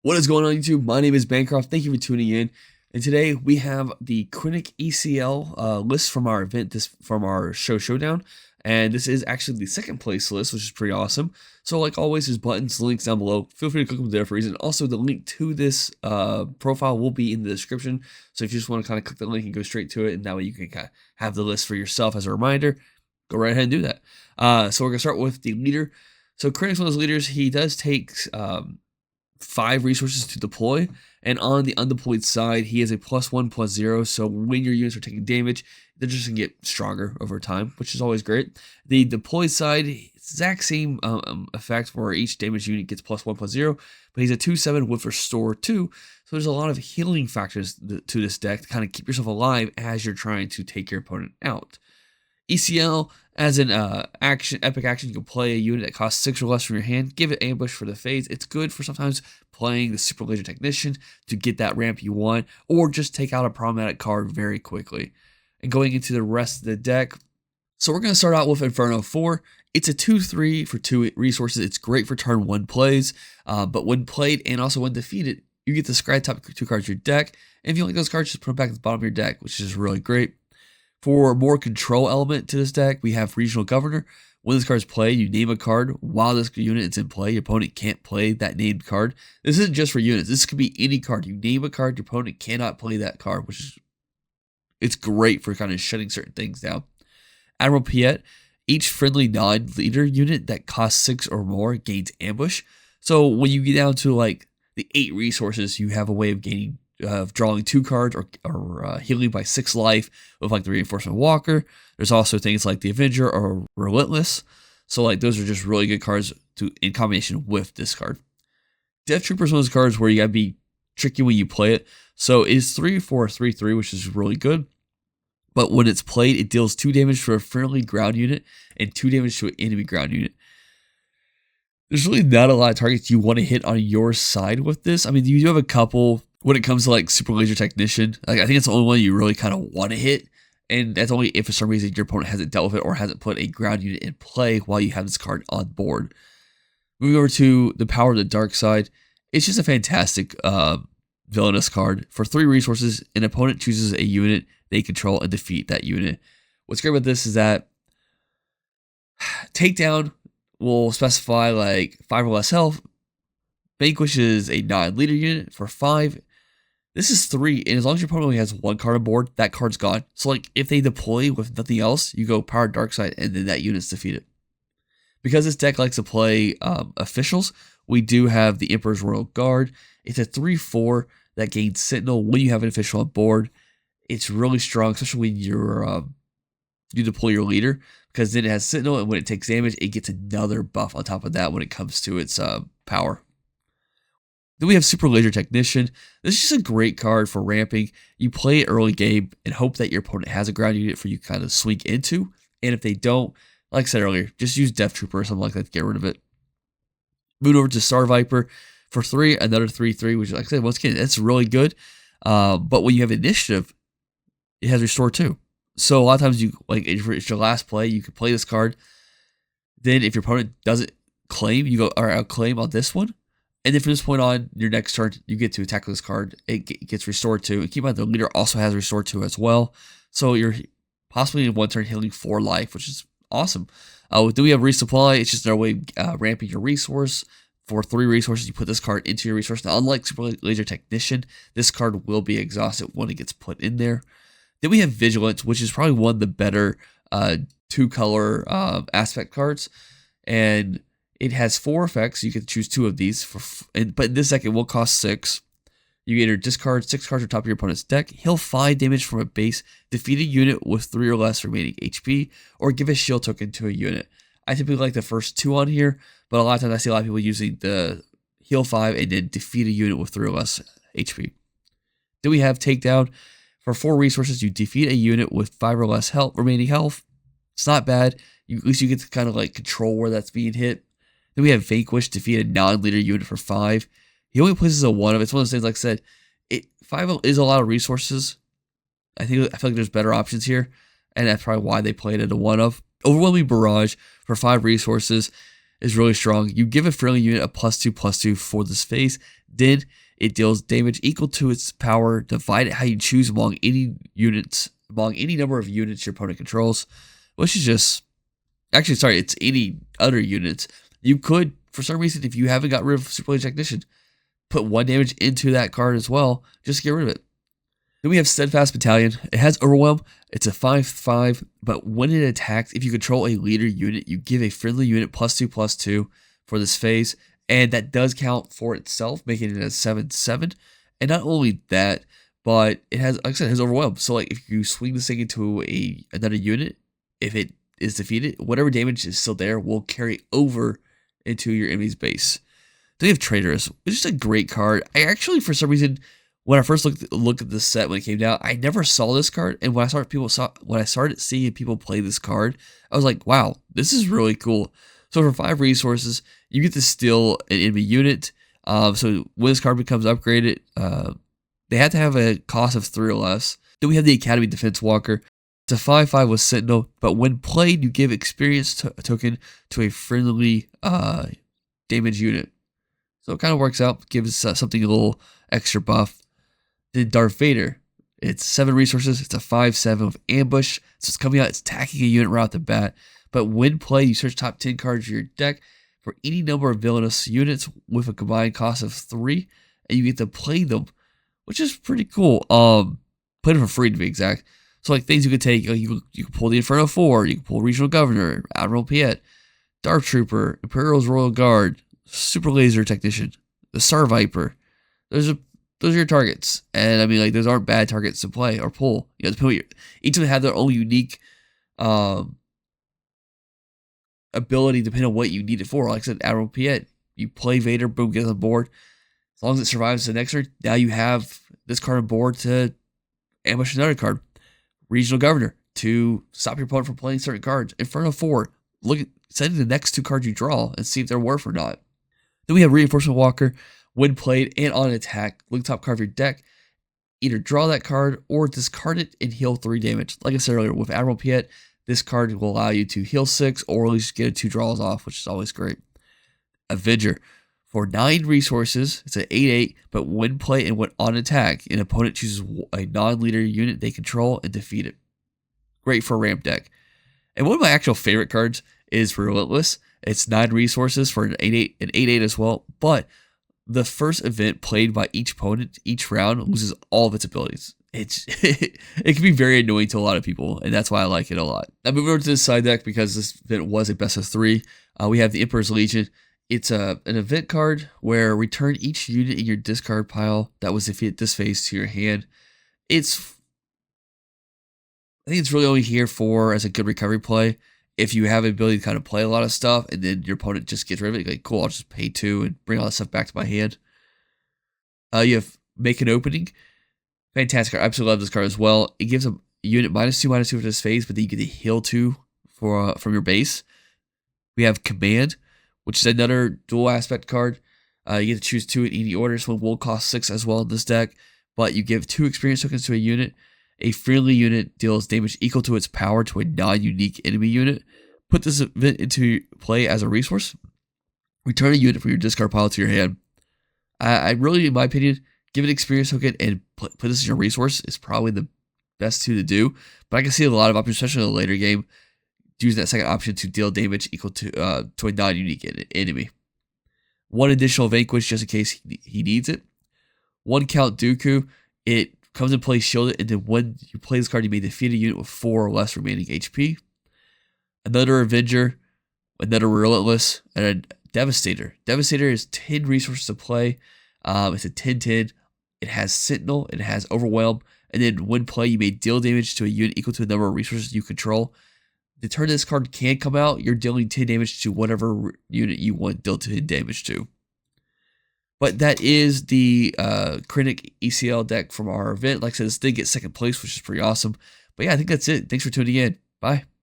What is going on YouTube? My name is Bancroft. Thank you for tuning in. And today we have the Krennic ECL list from our event, from our showdown. And this is actually the second place list, which is pretty awesome. So like always, there's buttons, links down below. Feel free to click them there for a reason. Also, the link to this profile will be in the description. So if you just want to kind of click the link and go straight to it, and that way you can kind of have the list for yourself as a reminder, go right ahead and do that. So we're going to start with the leader. So Krennic's one of those leaders. He does take 5 resources to deploy, and on the undeployed side, he is a +1/+0. So when your units are taking damage, they're just gonna get stronger over time, which is always great. The deployed side, exact same effect where each damage unit gets +1/+0, but he's a 2/7 with Restore 2. So there's a lot of healing factors to this deck to kind of keep yourself alive as you're trying to take your opponent out. ECL, as an epic action, you can play a unit that costs 6 or less from your hand, give it ambush for the phase. It's good for sometimes playing the Super Laser Technician to get that ramp you want, or just take out a problematic card very quickly. And going into the rest of the deck, so we're going to start out with Inferno 4. It's a 2/3 for 2 resources. It's great for turn 1 plays, but when played and also when defeated, you get to scry top 2 cards of your deck, and if you like those cards, just put them back at the bottom of your deck, which is really great. For more control element to this deck, we have Regional Governor. When this card is played, you name a card. While this unit is in play, your opponent can't play that named card. This isn't just for units. This could be any card. You name a card, your opponent cannot play that card, which is it's great for kind of shutting certain things down. Admiral Piet, each friendly non-leader unit that costs 6 or more gains ambush. So when you get down to like the 8 resources, you have a way of gaining drawing 2 cards or healing by 6 life with like the Reinforcement Walker. There's also things like the Avenger or Relentless. So like those are just really good cards in combination with this card. Death Trooper is one of those cards where you gotta be tricky when you play it. So it's 3 for 3/3, which is really good. But when it's played, it deals 2 damage to a friendly ground unit and 2 damage to an enemy ground unit. There's really not a lot of targets you want to hit on your side with this. I mean, you do have a couple when it comes to like Super Laser Technician. Like I think it's the only one you really kind of want to hit, and that's only if for some reason your opponent hasn't dealt with it or hasn't put a ground unit in play while you have this card on board. Moving over to the Power of the Dark Side, it's just a fantastic villainous card. For 3 resources, an opponent chooses a unit they control and defeat that unit. What's great about this is that Takedown will specify like 5 or less health. Vanquish is a non-leader unit for 5. This is 3, and as long as your opponent only has 1 card on board, that card's gone. So like if they deploy with nothing else, you go Power Dark Side, and then that unit's defeated. Because this deck likes to play officials, we do have the Emperor's Royal Guard. It's a 3/4 that gains Sentinel when you have an official on board. It's really strong, especially when you deploy your leader, because then it has Sentinel, and when it takes damage, it gets another buff on top of that when it comes to its power. Then we have Super Laser Technician. This is just a great card for ramping. You play it early game and hope that your opponent has a ground unit for you to kind of swing into. And if they don't, like I said earlier, just use Death Trooper or something like that to get rid of it. Moving over to Star Viper. For 3, another 3/3, which like I said, once again, that's really good. But when you have initiative, it has Restore 2. So a lot of times you like if it's your last play, you can play this card. Then if your opponent doesn't claim, you go, all right, I'll claim on this one. And then from this point on, your next turn, you get to attack this card. It gets Restored 2. And keep in mind, the leader also has Restored 2 as well. So you're possibly in one turn healing 4 life, which is awesome. Then we have Resupply. It's just another way of ramping your resource. For 3 resources, you put this card into your resource. Now, unlike Super Laser Technician, this card will be exhausted when it gets put in there. Then we have Vigilance, which is probably one of the better 2-color aspect cards. And it has 4 effects. You can choose 2 of these. But in this deck, it will cost 6. You either discard 6 cards on top of your opponent's deck, heal 5 damage from a base, defeat a unit with 3 or less remaining HP, or give a shield token to a unit. I typically like the first 2 on here, but a lot of times I see a lot of people using the heal 5 and then defeat a unit with 3 or less HP. Then we have Takedown. For 4 resources, you defeat a unit with 5 or less remaining health. It's not bad. At least you get to kind of like control where that's being hit. Then we have Vanquish, defeat a non-leader unit for 5. He only places a 1 of it. It's one of those things, like I said, 5 is a lot of resources. I feel like there's better options here, and that's probably why they played it a 1 of. Overwhelming Barrage for 5 resources. is really strong. You give a friendly unit a +2/+2 for this phase, then it deals damage equal to its power. Divide it how you choose among any number of units your opponent controls, which is just actually sorry, it's any other units. You could, for some reason, if you haven't got rid of Super Technician, put 1 damage into that card as well. Just get rid of it. Then we have Steadfast Battalion. It has Overwhelm. It's a 5/5, but when it attacks, if you control a leader unit, you give a friendly unit +2/+2 for this phase, and that does count for itself, making it a 7/7. And not only that, but it has, like I said, it has Overwhelm. So like if you swing this thing into another unit, if it is defeated, whatever damage is still there will carry over into your enemy's base. Then we have Traitorous, which is a great card. I actually, for some reason, when I first looked at this set when it came out, I never saw this card, and when I started seeing people play this card, I was like, wow, this is really cool. So for 5 resources, you get to steal an enemy unit. So when this card becomes upgraded, they have to have a cost of 3 or less. Then we have the Academy Defense Walker. It's a 5/5 with Sentinel, but when played, you give experience token to a friendly damage unit. So it kind of works out, gives something a little extra buff. Then Darth Vader. It's 7 resources. It's a 5/7 with Ambush. So it's coming out, it's attacking a unit right off the bat. But when played, you search top 10 cards of your deck for any number of villainous units with a combined cost of 3, and you get to play them, which is pretty cool. Play them for free to be exact. So like things you could take, you can pull the Inferno 4, you can pull Regional Governor, Admiral Piet, Dark Trooper, Imperial's Royal Guard, Super Laser Technician, the Star Viper. Those are your targets, and I mean like those aren't bad targets to play or pull. You know, each of them have their own unique ability depending on what you need it for. Like I said, Admiral Piet, you play Vader, boom, get on board. As long as it survives the next turn, now you have this card on board to ambush another card. Regional Governor to stop your opponent from playing certain cards. Inferno 4, send the next 2 cards you draw and see if they're worth or not. Then we have Reinforcement Walker. When played and on attack, look top card of your deck. Either draw that card or discard it and heal 3 damage. Like I said earlier, with Admiral Piet, this card will allow you to heal 6 or at least get 2 draws off, which is always great. Avenger. For 9 resources, it's an 8/8, but when played and when on attack, an opponent chooses a non-leader unit they control and defeat it. Great for a ramp deck. And one of my actual favorite cards is Relentless. It's 9 resources for an 8/8 as well, but the first event played by each opponent each round loses all of its abilities. It can be very annoying to a lot of people, and that's why I like it a lot. Now moving over to the side deck, because this event was a best of 3, we have the Emperor's Legion. It's an event card where return each unit in your discard pile that was defeated this phase to your hand. I think it's really only here for as a good recovery play. If you have the ability to kind of play a lot of stuff and then your opponent just gets rid of it, like, cool, I'll just pay 2 and bring all that stuff back to my hand. You have Make an Opening. Fantastic card. I absolutely love this card as well. It gives a unit -2/-2 for this phase, but then you get to heal 2 from your base. We have Command, which is another dual aspect card. You get to choose 2 in any order, so it will cost 6 as well in this deck. But you give 2 experience tokens to a unit. A friendly unit deals damage equal to its power to a non-unique enemy unit. Put this event into play as a resource. Return a unit from your discard pile to your hand. I really, in my opinion, give an experience token and put this in your resource is probably the best 2 to do. But I can see a lot of options, especially in the later game, using that second option to deal damage equal to a non-unique enemy. 1 additional Vanquish just in case he needs it. 1 Count Dooku. It comes in play shielded, and then when you play this card, you may defeat a unit with 4 or less remaining HP. Another Avenger, another Relentless, and a Devastator. Devastator is 10 resources to play. It's a 10/10. It has Sentinel, it has Overwhelm, and then when play, you may deal damage to a unit equal to the number of resources you control. The turn this card can come out, you're dealing 10 damage to whatever unit you want dealt 10 damage to. But that is the Krennic ECL deck from our event. Like I said, this did get second place, which is pretty awesome. But yeah, I think that's it. Thanks for tuning in. Bye.